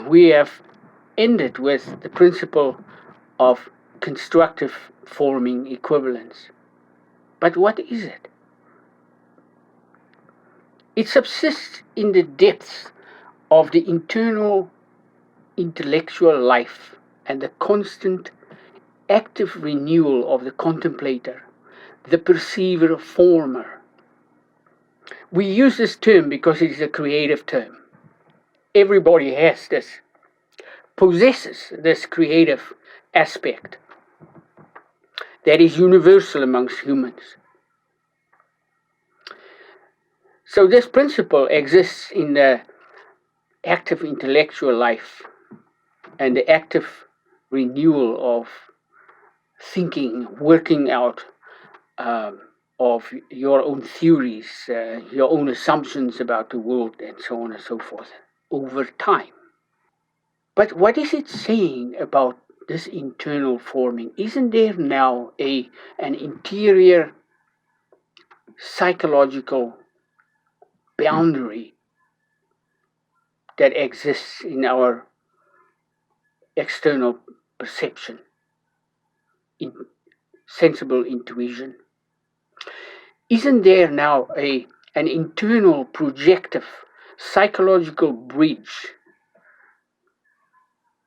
we have ended with the principle of constructive forming equivalence. But what is it? It subsists in the depths of the internal intellectual life and the constant active renewal of the contemplator, the perceiver former. We use this term because it is a creative term. Everybody has this, possesses this creative aspect that is universal amongst humans. So this principle exists in the active intellectual life and the active renewal of thinking, working out of your own theories, your own assumptions about the world, and so on and so forth, over time. But what is it saying about this internal forming? Isn't there now an interior psychological boundary that exists in our external perception, in sensible intuition? Isn't there now an internal projective psychological bridge,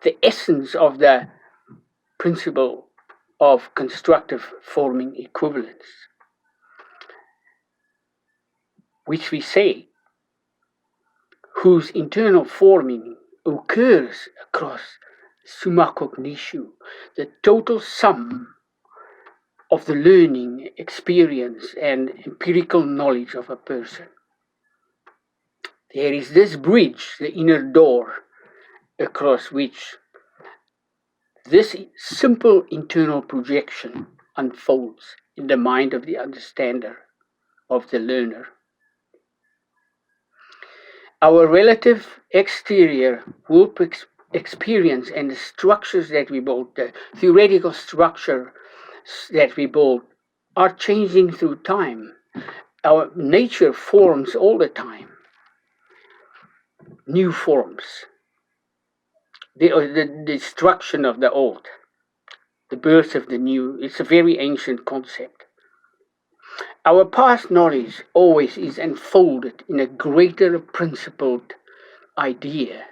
the essence of the principle of constructive forming equivalence, which we say, whose internal forming occurs across summa cognitio, the total sum of the learning, experience, and empirical knowledge of a person. There is this bridge, the inner door, across which this simple internal projection unfolds in the mind of the understander, of the learner. Our relative exterior world experience and the structures that we build, the theoretical structure that we build, are changing through time. Our nature forms all the time, new forms, the destruction of the old, the birth of the new. It's a very ancient concept. Our past knowledge always is enfolded in a greater principled idea.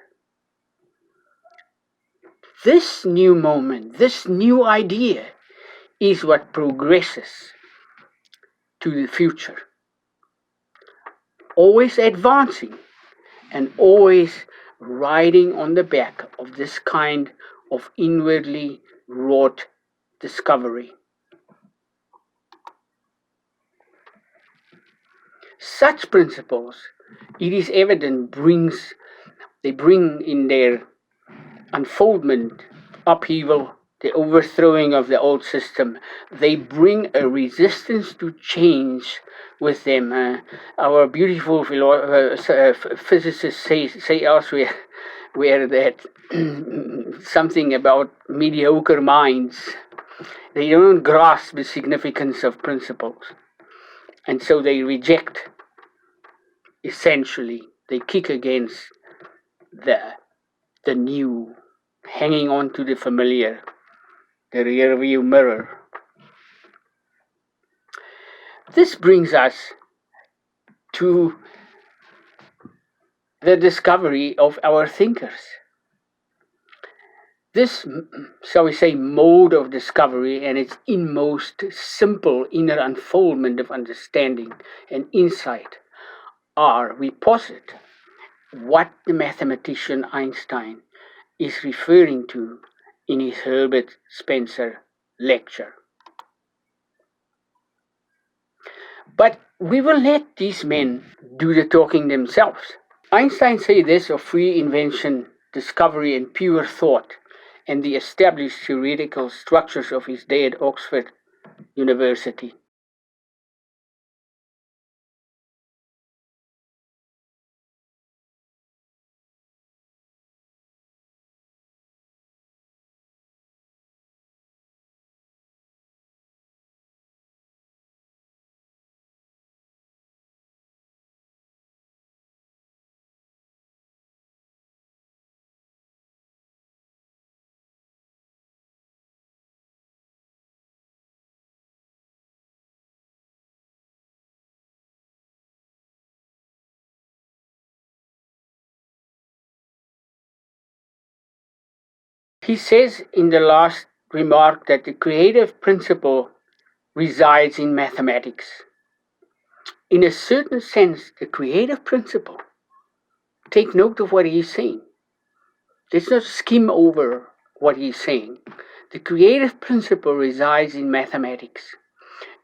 This new moment, this new idea, is what progresses to the future. Always advancing and always riding on the back of this kind of inwardly wrought discovery. Such principles, it is evident, they bring in their unfoldment, upheaval, the overthrowing of the old system. They bring a resistance to change with them. Our beautiful physicists say elsewhere where that something about mediocre minds. They don't grasp the significance of principles. And so they reject, essentially, they kick against the new, hanging on to the familiar, the rear view mirror. This brings us to the discovery of our thinkers. This, shall we say, mode of discovery and its inmost simple inner unfoldment of understanding and insight are, we posit, what the mathematician Einstein is referring to in his Herbert Spencer lecture. But we will let these men do the talking themselves. Einstein said this of free invention, discovery, and pure thought, and the established theoretical structures of his day at Oxford University. He says in the last remark that the creative principle resides in mathematics. In a certain sense, the creative principle, take note of what he's saying. Let's not skim over what he's saying. The creative principle resides in mathematics.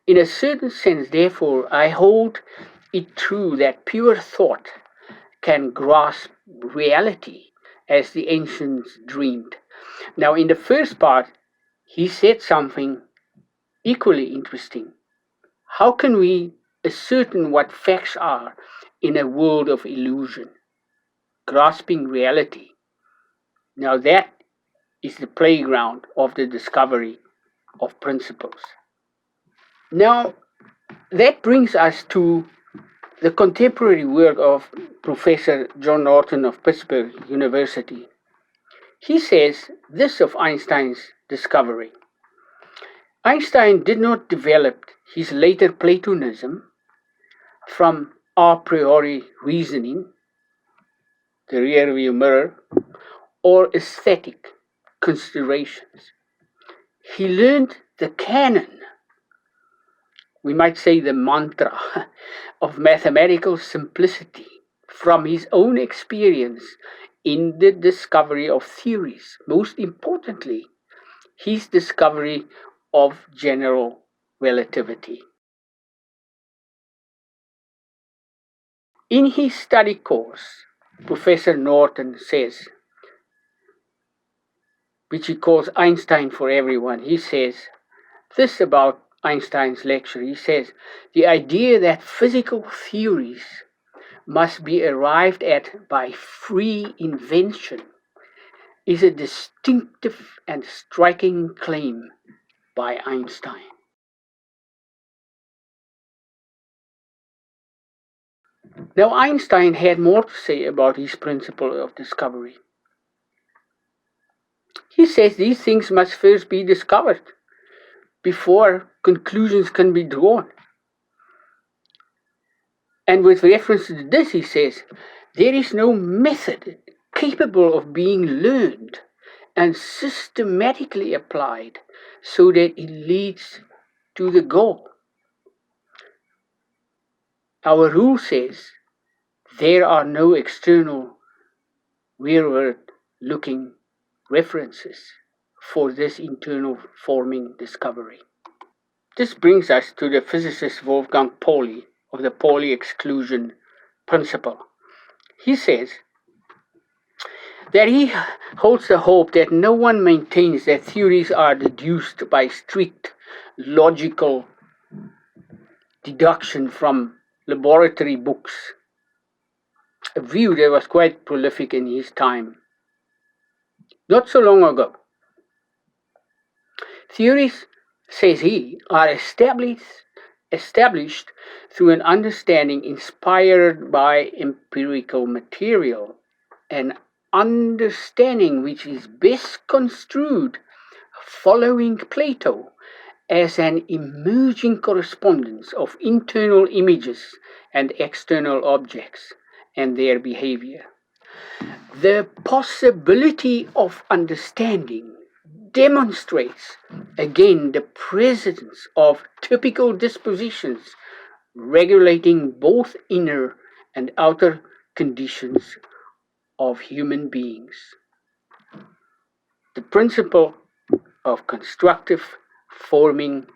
In a certain sense, therefore, I hold it true that pure thought can grasp reality as the ancients dreamed. Now, in the first part, he said something equally interesting. How can we ascertain what facts are in a world of illusion? Grasping reality. Now, that is the playground of the discovery of principles. Now, that brings us to the contemporary work of Professor John Norton of Pittsburgh University. He says this of Einstein's discovery. Einstein did not develop his later Platonism from a priori reasoning, the rearview mirror, or aesthetic considerations. He learned the canon, we might say the mantra, of mathematical simplicity from his own experience in the discovery of theories, most importantly, his discovery of general relativity. In his study course, Professor Norton says, which he calls Einstein for everyone, he says this about Einstein's lecture. He says, the idea that physical theories must be arrived at by free invention is a distinctive and striking claim by Einstein. Now, Einstein had more to say about his principle of discovery. He says these things must first be discovered before conclusions can be drawn. And with reference to this, he says, there is no method capable of being learned and systematically applied so that it leads to the goal. Our rule says there are no external rearward-looking references for this internal forming discovery. This brings us to the physicist Wolfgang Pauli of the Pauli-exclusion principle. He says that he holds the hope that no one maintains that theories are deduced by strict logical deduction from laboratory books, a view that was quite prolific in his time. Not so long ago, theories, says he, are established through an understanding inspired by empirical material, an understanding which is best construed following Plato as an emerging correspondence of internal images and external objects and their behavior. The possibility of understanding demonstrates again the presence of typical dispositions regulating both inner and outer conditions of human beings. The principle of constructive forming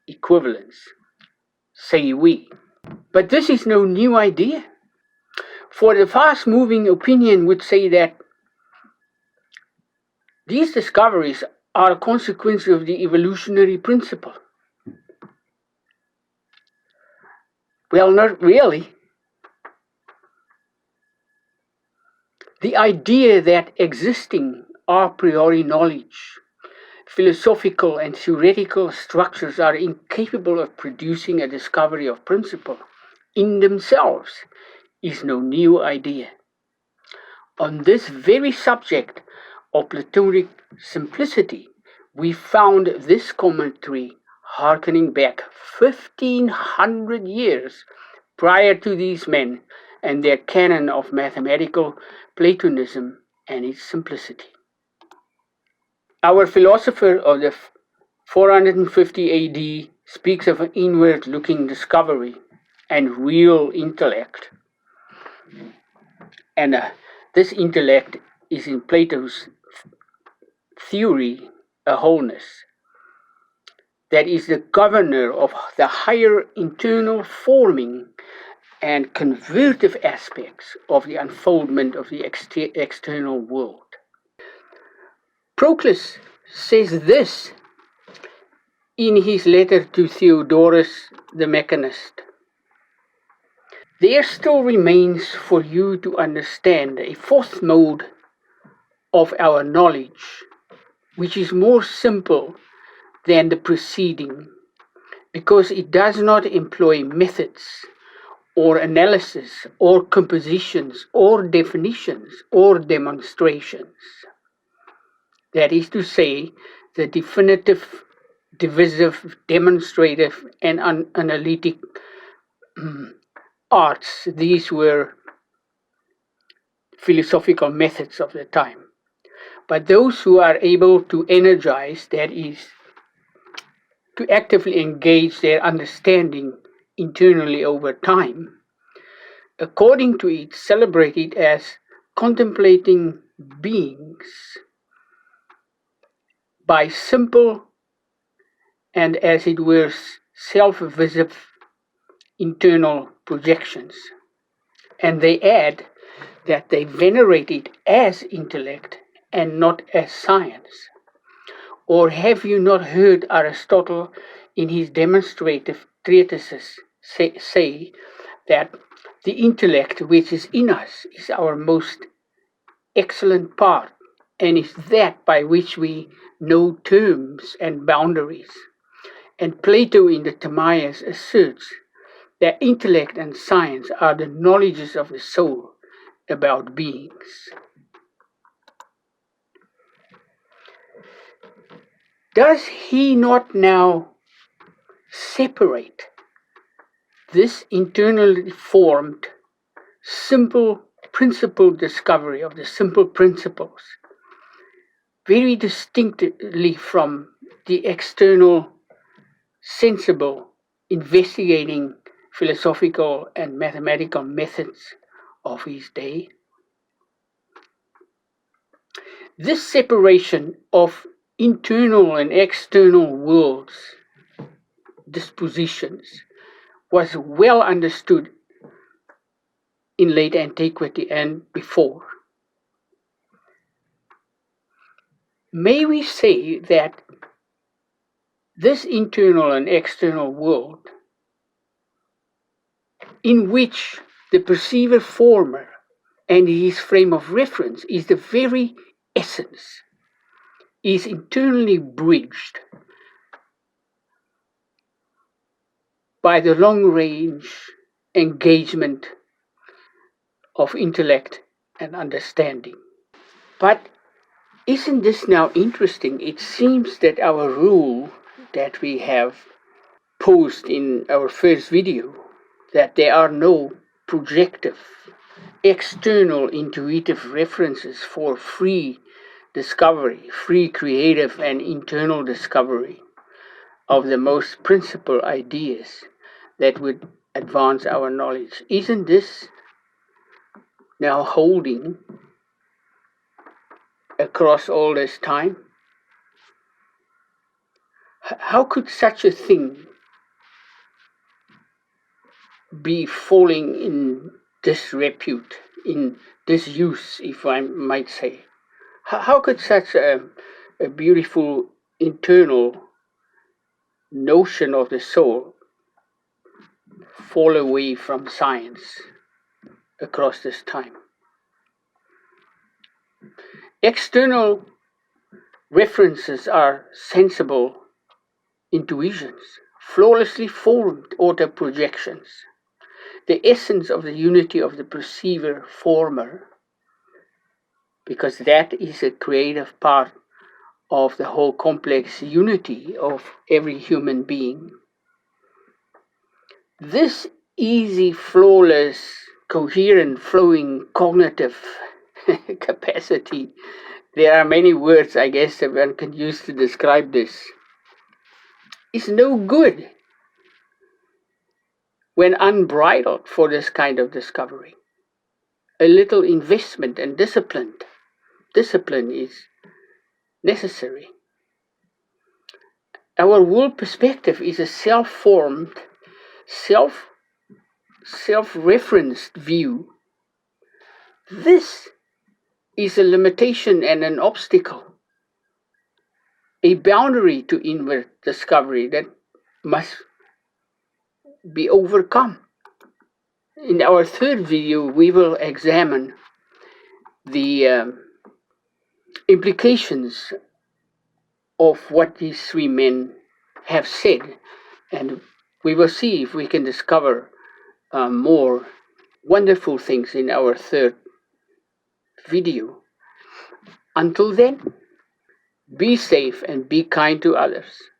equivalence, say we. But this is no new idea, for the fast-moving opinion would say that these discoveries are a consequence of the evolutionary principle. Well, not really. The idea that existing a priori knowledge, philosophical and theoretical structures are incapable of producing a discovery of principle in themselves is no new idea. On this very subject of Platonic simplicity, we found this commentary harkening back 1500 years prior to these men and their canon of mathematical Platonism and its simplicity. Our philosopher of the 450 AD speaks of an inward-looking discovery and real intellect. And this intellect is in Plato's theory a wholeness that is the governor of the higher internal forming and convertive aspects of the unfoldment of the external world. Proclus says this in his letter to Theodorus the Mechanist. There still remains for you to understand a fourth mode of our knowledge, which is more simple than the preceding, because it does not employ methods or analysis or compositions or definitions or demonstrations. That is to say, the definitive, divisive, demonstrative, and analytic arts. These were philosophical methods of the time. But those who are able to energize, that is, to actively engage their understanding internally over time, according to it, celebrate it as contemplating beings by simple and, as it were, self-visive internal projections. And they add that they venerate it as intellect and not as science. Or have you not heard Aristotle in his demonstrative treatises say that the intellect which is in us is our most excellent part, and is that by which we know terms and boundaries? And Plato in the Timaeus asserts that intellect and science are the knowledges of the soul about beings. Does he not now separate this internally formed, simple principle discovery of the simple principles very distinctly from the external, sensible, investigating philosophical and mathematical methods of his day? This separation of internal and external worlds, dispositions, was well understood in late antiquity and before. May we say that this internal and external world, in which the perceiver former and his frame of reference is the very essence, is internally bridged by the long-range engagement of intellect and understanding. But isn't this now interesting? It seems that our rule that we have posed in our first video, that there are no projective, external intuitive references for free discovery, free creative and internal discovery of the most principal ideas that would advance our knowledge. Isn't this now holding across all this time? How could such a thing be falling in disrepute, in disuse, if I might say? How could such a beautiful internal notion of the soul fall away from science across this time? External references are sensible intuitions, flawlessly formed auto-projections, the essence of the unity of the perceiver former, because that is a creative part of the whole complex unity of every human being. This easy, flawless, coherent, flowing, cognitive capacity. There are many words, I guess, that one can use to describe this. Is no good when unbridled for this kind of discovery. A little investment and discipline is necessary. Our world perspective is a self-formed, self-referenced view. This is a limitation and an obstacle, a boundary to inward discovery that must be overcome. In our third video, we will examine the implications of what these three men have said, and we will see if we can discover more wonderful things in our third video. Until then, be safe and be kind to others.